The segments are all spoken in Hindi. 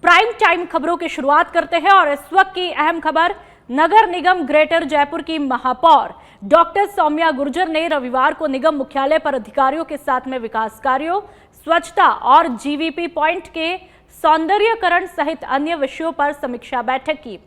प्राइम टाइम खबरों की शुरुआत करते हैं और इस वक्त की अहम खबर, नगर निगम ग्रेटर जयपुर की महापौर डॉक्टर सौम्या गुर्जर ने रविवार को निगम मुख्यालय पर अधिकारियों के साथ में विकास कार्यों, स्वच्छता और जीवीपी पॉइंट के सौंदर्यीकरण सहित अन्य विषयों पर समीक्षा बैठक की।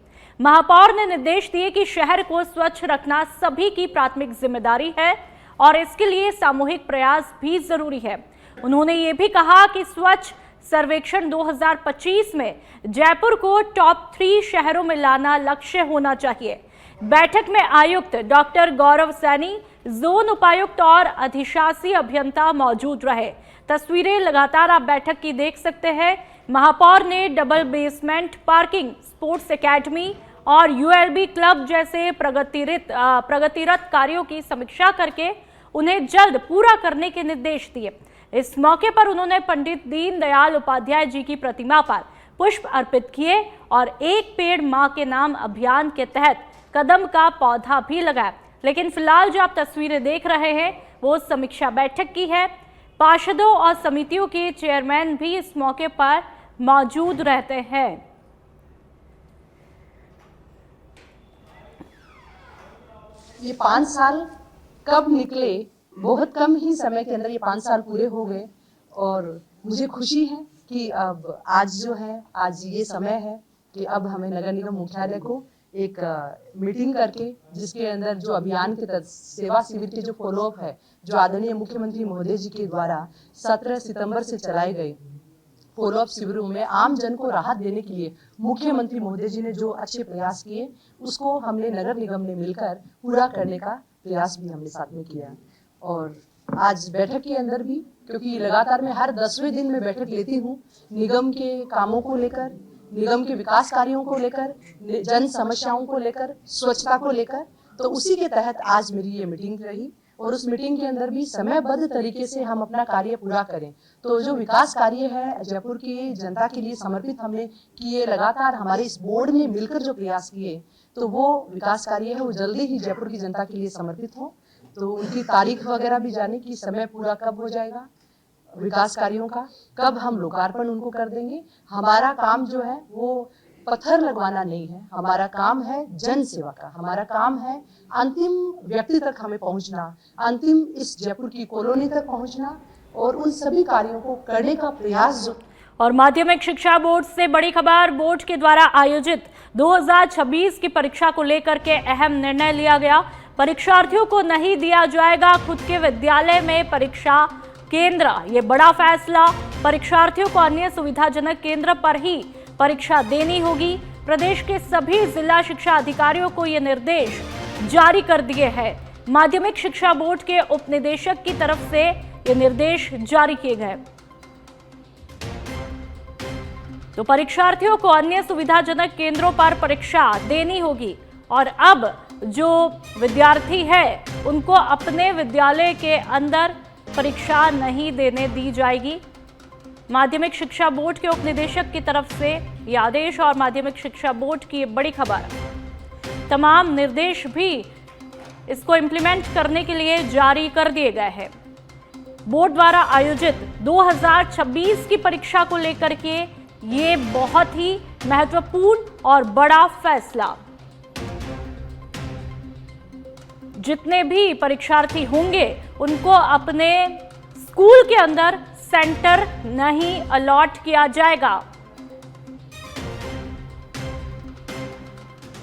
महापौर ने निर्देश दिए कि शहर को स्वच्छ रखना सभी की प्राथमिक जिम्मेदारी है और इसके लिए सामूहिक प्रयास भी जरूरी है। उन्होंने ये भी कहा कि स्वच्छ सर्वेक्षण 2025 में जयपुर को टॉप 3 शहरों में लाना लक्ष्य होना चाहिए। बैठक में आयुक्त डॉक्टर गौरव सैनी, जोन उपायुक्त और अधिशासी अभियंता मौजूद रहे। तस्वीरें लगातार आप बैठक की देख सकते हैं। महापौर ने double basement parking, sports academy और यूएलबी क्लब जैसे प्रगतिरत कार्यों की समीक्षा करके उन्हें जल्द पूरा करने के निर्देश दिए। इस मौके पर उन्होंने पंडित दीनदयाल उपाध्याय जी की प्रतिमा पर पुष्प अर्पित किए और एक पेड़ मां के नाम अभियान के तहत कदम का पौधा भी लगाया। लेकिन फिलहाल जो आप तस्वीरें देख रहे हैं वो समीक्षा बैठक की है। पार्षदों और समितियों के चेयरमैन भी इस मौके पर मौजूद रहते हैं। ये 5 साल कब निकले, बहुत कम ही समय के अंदर ये 5 साल पूरे हो गए और मुझे खुशी है कि अब आज ये समय है कि अब हमें नगर निगम मुख्यालय को एक मीटिंग करके, जिसके अंदर जो अभियान के तहत सेवा शिविर के जो फॉलोअप है, जो आदरणीय मुख्यमंत्री महोदय जी के द्वारा 17 सितंबर से चलाए गए फॉलोअप शिविरों में आम जन को राहत देने के लिए मुख्यमंत्री महोदय जी ने जो अच्छे प्रयास किए, उसको हमने नगर निगम ने मिलकर पूरा करने का प्रयास भी हमने साथ में किया। और आज बैठक के अंदर भी, क्योंकि लगातार मैं हर 10वें दिन में बैठक लेती हूँ निगम के कामों को लेकर, निगम के विकास कार्यों को लेकर, जन समस्याओं को लेकर, स्वच्छता को लेकर, तो उसी के तहत आज मेरी ये मीटिंग रही और उस मीटिंग के अंदर भी समयबद्ध तरीके से हम अपना कार्य पूरा करें। तो जो विकास कार्य है जयपुर की जनता के लिए समर्पित हमने किए, लगातार हमारे इस बोर्ड ने मिलकर जो प्रयास किए, तो वो विकास कार्य है वो जल्दी ही जयपुर की जनता के लिए समर्पित हो। तो उनकी तारीख वगैरह भी जाने की, समय पूरा कब हो जाएगा विकास कार्यों का, कब हम लोकार्पण उनको कर देंगे। हमारा काम जो है वो पत्थर लगवाना नहीं है, हमारा काम है जन सेवा का, हमारा काम है अंतिम व्यक्ति तक हमें पहुंचना, अंतिम इस जयपुर की कॉलोनी तक पहुंचना और उन सभी कार्यों को करने का प्रयास जो। और माध्यमिक शिक्षा बोर्ड से बड़ी खबर, बोर्ड के द्वारा आयोजित 2026 की परीक्षा को लेकर के अहम निर्णय लिया गया। परीक्षार्थियों को नहीं दिया जाएगा खुद के विद्यालय में परीक्षा केंद्र। ये बड़ा फैसला, परीक्षार्थियों को अन्य सुविधाजनक केंद्र पर ही परीक्षा देनी होगी। प्रदेश के सभी जिला शिक्षा अधिकारियों को ये निर्देश जारी कर दिए हैं। माध्यमिक शिक्षा बोर्ड के उप निदेशक की तरफ से ये निर्देश जारी किए गए। तो परीक्षार्थियों को अन्य सुविधाजनक केंद्रों पर परीक्षा देनी होगी और अब जो विद्यार्थी है उनको अपने विद्यालय के अंदर परीक्षा नहीं देने दी जाएगी। माध्यमिक शिक्षा बोर्ड के उप निदेशक की तरफ से ये आदेश और माध्यमिक शिक्षा बोर्ड की बड़ी खबर, तमाम निर्देश भी इसको इम्प्लीमेंट करने के लिए जारी कर दिए गए हैं। बोर्ड द्वारा आयोजित 2026 की परीक्षा को लेकर के ये बहुत ही महत्वपूर्ण और बड़ा फैसला। जितने भी परीक्षार्थी होंगे उनको अपने स्कूल के अंदर सेंटर नहीं अलॉट किया जाएगा,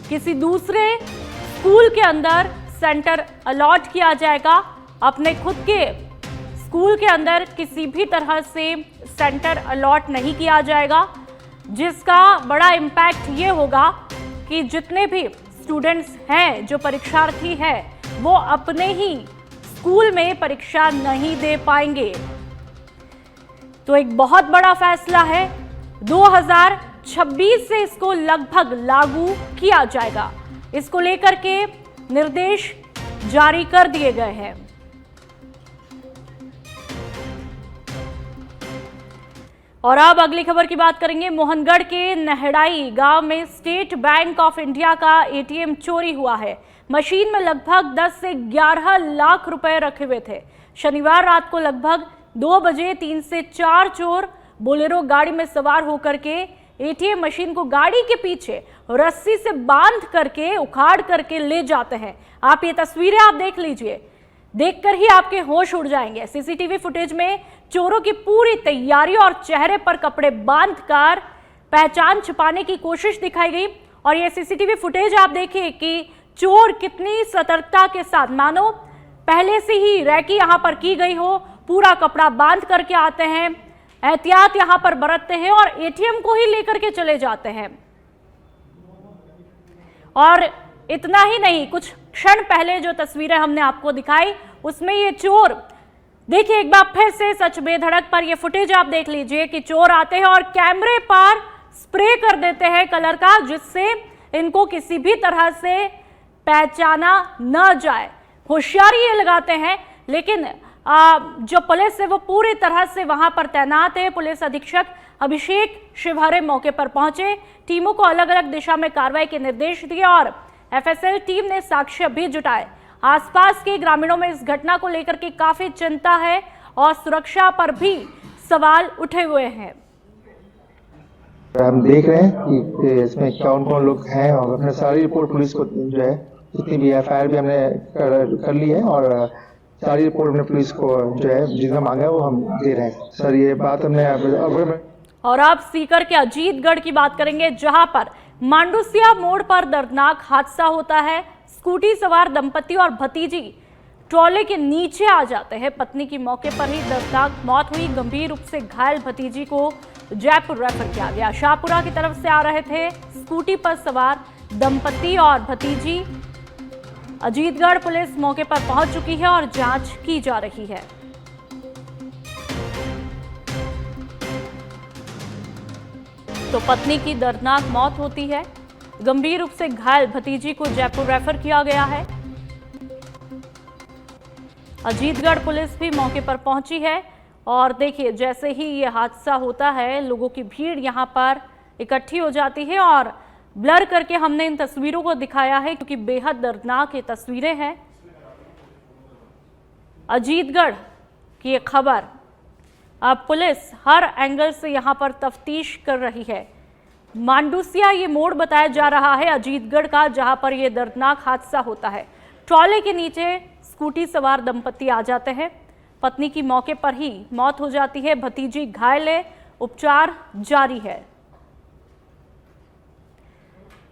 किसी दूसरे स्कूल के अंदर सेंटर अलॉट किया जाएगा। अपने खुद के स्कूल के अंदर किसी भी तरह से सेंटर अलॉट नहीं किया जाएगा, जिसका बड़ा इम्पैक्ट ये होगा कि जितने भी स्टूडेंट्स हैं, जो परीक्षार्थी हैं, वो अपने ही स्कूल में परीक्षा नहीं दे पाएंगे। तो एक बहुत बड़ा फैसला है। 2026 से इसको लगभग लागू किया जाएगा। इसको लेकर के निर्देश जारी कर दिए गए हैं। और अब अगली खबर की बात करेंगे। मोहनगढ़ के नहड़ाई गांव में स्टेट बैंक ऑफ इंडिया का एटीएम चोरी हुआ है। मशीन में लगभग 10 से 11 लाख रुपए रखे हुए थे। शनिवार रात को लगभग 2 बजे 3 से 4 चोर बोलेरो गाड़ी में सवार होकर के एटीएम मशीन को गाड़ी के पीछे रस्सी से बांध करके उखाड़ करके ले जाते हैं। आप ये तस्वीरें आप देख लीजिए, देखकर ही आपके होश उड़ जाएंगे। सीसीटीवी फुटेज में चोरों की पूरी तैयारी और चेहरे पर कपड़े बांधकर पहचान छिपाने की कोशिश दिखाई गई। और ये सीसीटीवी फुटेज आप देखिए कि चोर कितनी सतर्कता के साथ, मानो पहले से ही रैकी यहां पर की गई हो, पूरा कपड़ा बांध करके आते हैं, एहतियात यहां पर बरतते हैं और एटीएम को ही लेकर के चले जाते हैं। और इतना ही नहीं, कुछ क्षण पहले जो तस्वीरें हमने आपको दिखाई उसमें ये चोर, देखिए एक बार फिर से सच बेधड़क पर ये फुटेज आप देख लीजिए कि चोर आते हैं और कैमरे पर स्प्रे कर देते हैं कलर का, जिससे इनको किसी भी तरह से पहचाना न जाए। होशियारी ये लगाते हैं, लेकिन जो पुलिस है वो पूरी तरह से वहां पर तैनात है। पुलिस अधीक्षक अभिषेक शिवहरे मौके पर पहुंचे, टीमों को अलग अलग दिशा में कार्रवाई के निर्देश दिए और एफएसएल टीम ने साक्ष्य भी जुटाए। आसपास के ग्रामीणों में इस घटना को लेकर के काफी चिंता है और सुरक्षा पर भी सवाल उठे हुए हैं। हम देख रहे हैं कि इसमें कौन कौन लोग हैं और अपने सारी रिपोर्ट पुलिस को जो है, जितनी भी एफआईआर भी हमने कर ली है और सारी रिपोर्ट हमने पुलिस को जो है जितना मांगा है वो हम दे रहे हैं। सर ये बात हमने और अब सीकर के अजीतगढ़ की बात करेंगे, जहां पर मांडूसिया मोड़ पर दर्दनाक हादसा होता है। स्कूटी सवार दंपति और भतीजी ट्रॉले के नीचे आ जाते हैं। पत्नी की मौके पर ही दर्दनाक मौत हुई। गंभीर रूप से घायल भतीजी को जयपुर रेफर किया गया। शाहपुरा की तरफ से आ रहे थे स्कूटी पर सवार दंपति और भतीजी। अजीतगढ़ पुलिस मौके पर पहुंच चुकी है और जांच की जा रही है। तो पत्नी की दर्दनाक मौत होती है, गंभीर रूप से घायल भतीजी को जयपुर रेफर किया गया है। अजीतगढ़ पुलिस भी मौके पर पहुंची है और देखिए जैसे ही ये हादसा होता है, लोगों की भीड़ यहां पर इकट्ठी हो जाती है और ब्लर करके हमने इन तस्वीरों को दिखाया है क्योंकि बेहद दर्दनाक ये तस्वीरें हैं। अजीतगढ़ की ये खबर, अब पुलिस हर एंगल से यहां पर तफ्तीश कर रही है। मांडूसिया ये मोड़ बताया जा रहा है अजीतगढ़ का, जहां पर ये दर्दनाक हादसा होता है। ट्रॉले के नीचे स्कूटी सवार दंपति आ जाते हैं। पत्नी की मौके पर ही मौत हो जाती है, भतीजी घायल है, उपचार जारी है।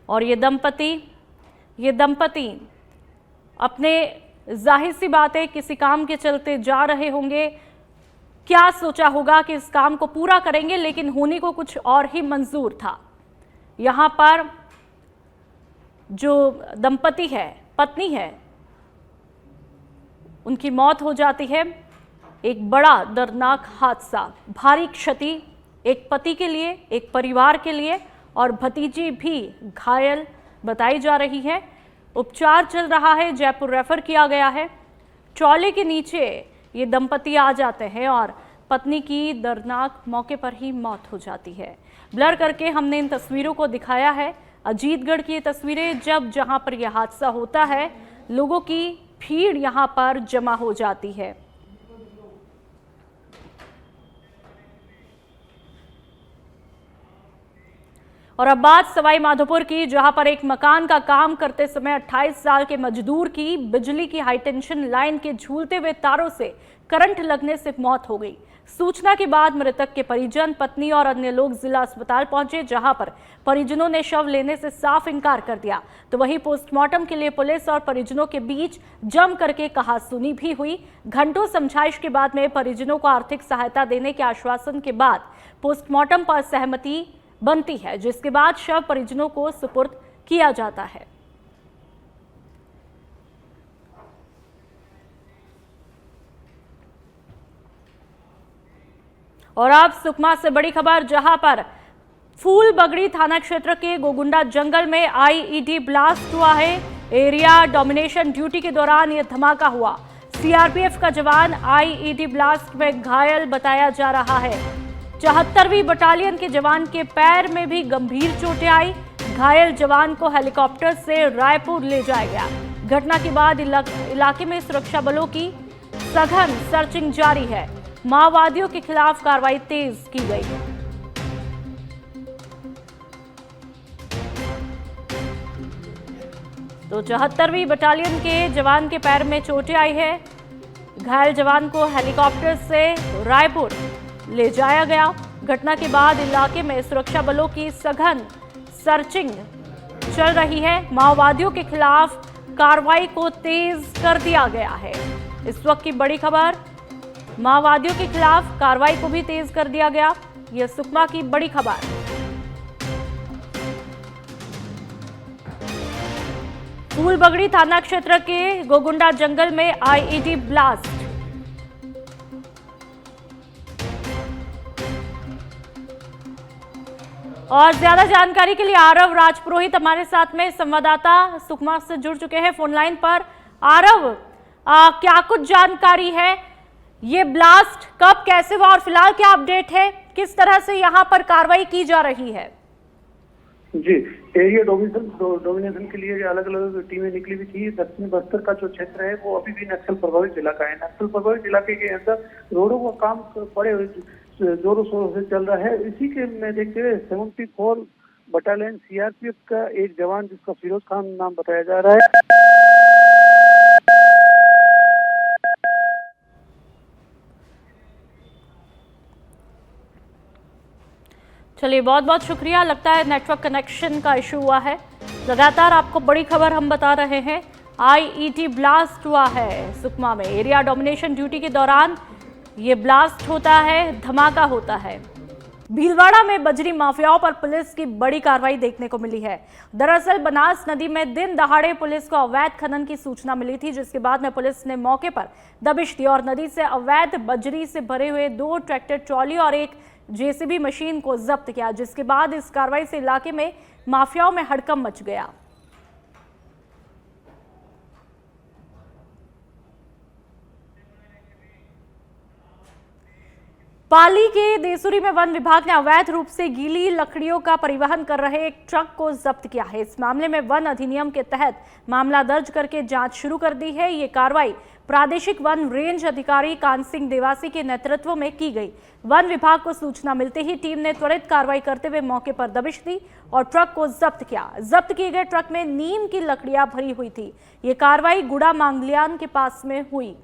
और ये दंपति अपने, जाहिर सी बात है, किसी काम के चलते जा रहे होंगे। क्या सोचा होगा कि इस काम को पूरा करेंगे, लेकिन होने को कुछ और ही मंजूर था। यहां पर जो दंपति है, पत्नी है, उनकी मौत हो जाती है। एक बड़ा दर्दनाक हादसा, भारी क्षति एक पति के लिए, एक परिवार के लिए, और भतीजी भी घायल बताई जा रही है। उपचार चल रहा है, जयपुर रेफर किया गया है। ट्रॉले के नीचे ये दंपति आ जाते हैं और पत्नी की दर्दनाक मौके पर ही मौत हो जाती है। ब्लर करके हमने इन तस्वीरों को दिखाया है। अजीतगढ़ की ये तस्वीरें, जहां पर यह हादसा होता है, लोगों की भीड़ यहां पर जमा हो जाती है। और अब बात सवाई माधोपुर की, जहां पर एक मकान का काम करते समय 28 साल के मजदूर की बिजली की हाईटेंशन लाइन के झूलते हुए तारों से करंट लगने से मौत हो गई। सूचना के बाद मृतक के परिजन, पत्नी और अन्य लोग जिला अस्पताल पहुंचे, जहां पर परिजनों ने शव लेने से साफ इनकार कर दिया। तो वहीं पोस्टमार्टम के लिए पुलिस और परिजनों के बीच जम करके कहासुनी भी हुई। घंटों समझाइश के बाद में परिजनों को आर्थिक सहायता देने के आश्वासन के बाद पोस्टमार्टम पर सहमति बनती है, जिसके बाद शव परिजनों को सुपुर्द किया जाता है। और अब सुकमा से बड़ी खबर, जहां पर फूलबगड़ी थाना क्षेत्र के गोगुंडा जंगल में आईईडी ब्लास्ट हुआ है। एरिया डोमिनेशन ड्यूटी के दौरान यह धमाका हुआ। सीआरपीएफ का जवान आईईडी ब्लास्ट में घायल बताया जा रहा है। 74वीं बटालियन के जवान के पैर में भी गंभीर चोटें आई। घायल जवान को हेलीकॉप्टर से रायपुर ले जाया गया। घटना के बाद इलाके में सुरक्षा बलों की सघन सर्चिंग जारी है। माओवादियों के खिलाफ कार्रवाई तेज की गई। तो 74वीं बटालियन के जवान के पैर में चोटें आई है। घायल जवान को हेलीकॉप्टर से रायपुर ले जाया गया। घटना के बाद इलाके में सुरक्षा बलों की सघन सर्चिंग चल रही है। माओवादियों के खिलाफ कार्रवाई को तेज कर दिया गया है। इस वक्त की बड़ी खबर, माओवादियों के खिलाफ कार्रवाई को भी तेज कर दिया गया। यह सुकमा की बड़ी खबर। फूलबगड़ी थाना क्षेत्र के गोगुंडा जंगल में आईईडी ब्लास्ट। और ज्यादा जानकारी के लिए आरव राजपुरोहित हमारे साथ में संवाददाता सुकमा से जुड़ चुके हैं फोन लाइन पर। आरव, क्या कुछ जानकारी है? ये ब्लास्ट कब कैसे हुआ और फिलहाल क्या अपडेट है? किस तरह से यहाँ पर कार्रवाई की जा रही है? जी, एरिया डोमिनेशन के लिए अलग अलग टीमें निकली हुई थी। दक्षिणी बस्तर का जो क्षेत्र है वो अभी भी नक्सल प्रभावित इलाका है। नक्सल प्रभावित इलाके के अंदर रोडों का काम बड़े जोरों शोरों से चल रहा है। इसी के में देखते हुए 74 बटालियन सीआरपीएफ का एक जवान जिसका फिरोज खान नाम बताया जा रहा है, चलिए बहुत बहुत शुक्रिया। लगता है नेटवर्क कनेक्शन का इशू हुआ है। लगातार आपको बड़ी खबर हम बता रहे हैं। आईईडी ब्लास्ट हुआ है सुकमा में। एरिया डोमिनेशन ड्यूटी के दौरान ये ब्लास्ट होता है, धमाका होता है। भीलवाड़ा में बजरी माफियाओं पर पुलिस की बड़ी कार्रवाई देखने को मिली है। दरअसल बनास नदी में दिन दहाड़े पुलिस को अवैध खनन की सूचना मिली थी, जिसके बाद में पुलिस ने मौके पर दबिश दी और नदी से अवैध बजरी से भरे हुए 2 ट्रैक्टर ट्रॉली और एक जेसीबी मशीन को जब्त किया, जिसके बाद इस कार्रवाई से इलाके में माफियाओं में हड़कंप मच गया। पाली के देसुरी में वन विभाग ने अवैध रूप से गीली लकड़ियों का परिवहन कर रहे एक ट्रक को जब्त किया है। इस मामले में वन अधिनियम के तहत मामला दर्ज करके जांच शुरू कर दी है। ये कार्रवाई प्रादेशिक वन रेंज अधिकारी कान सिंह देवासी के नेतृत्व में की गई। वन विभाग को सूचना मिलते ही टीम ने त्वरित कार्रवाई करते हुए मौके पर दबिश दी और ट्रक को जब्त किया। जब्त किए गए ट्रक में नीम की लकड़ियां भरी हुई थी। ये कार्रवाई गुड़ा मांगलियान के पास में हुई।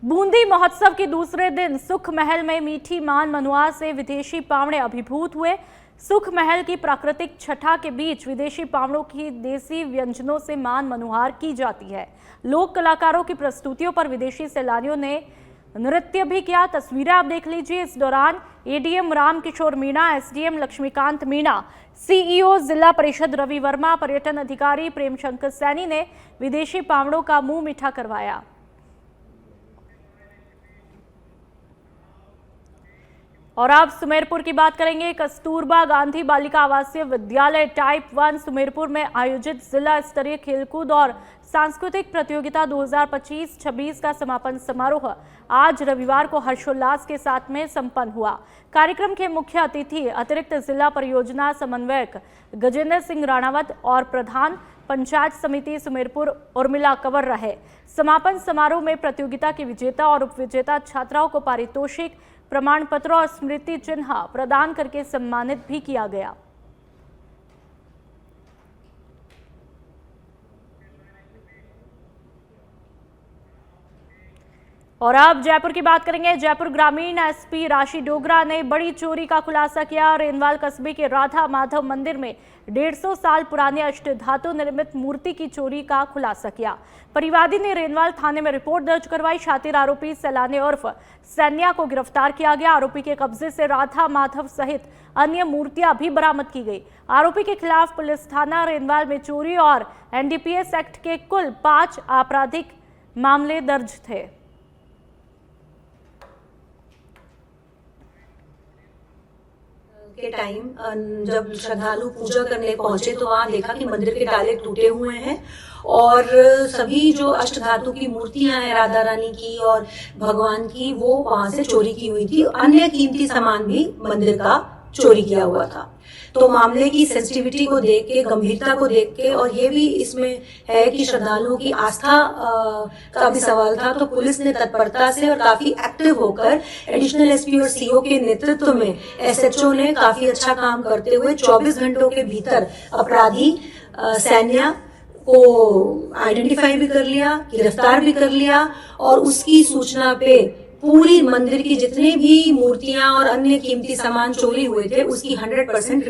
बूंदी महोत्सव के दूसरे दिन सुख महल में मीठी मान मनुआ से विदेशी पावड़े अभिभूत हुए। सुख महल की प्राकृतिक छटा के बीच विदेशी पावड़ों की देसी व्यंजनों से मान मनुहार की जाती है। लोक कलाकारों की प्रस्तुतियों पर विदेशी सैलानियों ने नृत्य भी किया। तस्वीरें आप देख लीजिए। इस दौरान ADM Ramkishore Meena, SDM Laxmikant Meena, CEO Zila Parishad Ravi Varma, पर्यटन अधिकारी प्रेमशंकर सैनी ने विदेशी पावड़ों का मुंह मीठा करवाया। और अब सुमेरपुर की बात करेंगे। कस्तूरबा गांधी बालिका आवासीय विद्यालय टाइप 1 सुमेरपुर में आयोजित जिला स्तरीय खेलकूद और सांस्कृतिक प्रतियोगिता 2025-26 का समापन समारोह आज रविवार को हर्षोल्लास के साथ में संपन्न हुआ। कार्यक्रम के मुख्य अतिथि अतिरिक्त जिला परियोजना समन्वयक गजेंद्र सिंह राणावत और प्रधान पंचायत समिति सुमेरपुर उर्मिला कंवर रहे। समापन समारोह में प्रतियोगिता के विजेता और उपविजेता छात्राओं को पारितोषिक, प्रमाण पत्र और स्मृति चिन्ह प्रदान करके सम्मानित भी किया गया। और अब जयपुर की बात करेंगे। जयपुर ग्रामीण एसपी राशि डोगरा ने बड़ी चोरी का खुलासा किया। रेनवाल कस्बे के राधा माधव मंदिर में 150 साल पुराने अष्टधातु निर्मित मूर्ति की चोरी का खुलासा किया। परिवादी ने रेनवाल थाने में रिपोर्ट दर्ज करवाई। शातिर आरोपी सैलाने उर्फ सैन्या को गिरफ्तार किया गया। आरोपी के कब्जे से राधा माधव सहित अन्य मूर्तियां भी बरामद की गई। आरोपी के खिलाफ पुलिस थाना रेनवाल में चोरी और एनडीपीएस एक्ट के कुल 5 आपराधिक मामले दर्ज थे। के टाइम जब श्रद्धालु पूजा करने पहुंचे तो वहां देखा कि मंदिर के ताले टूटे हुए हैं और सभी जो अष्टधातु की मूर्तियां हैं राधा रानी की और भगवान की, वो वहां से चोरी की हुई थी। अन्य कीमती सामान भी मंदिर का चोरी किया हुआ था। तो मामले की सेंसिटिविटी को देख के, गंभीरता को देख के, और ये भी इसमें है कि श्रद्धालुओं की आस्था का भी सवाल था, तो पुलिस ने तत्परता से और काफी एक्टिव होकर एडिशनल एसपी और सीओ के नेतृत्व में एसएचओ ने काफी अच्छा काम करते हुए 24 घंटों के भीतर अपराधी सैन्या को आइडेंटिफाई भी कर लिया, गिरफ्तार भी कर लिया, और उसकी सूचना पे पूरी मंदिर की जितने भी मूर्तियां और अन्य कीमती सामान चोरी हुए थे उसकी 100%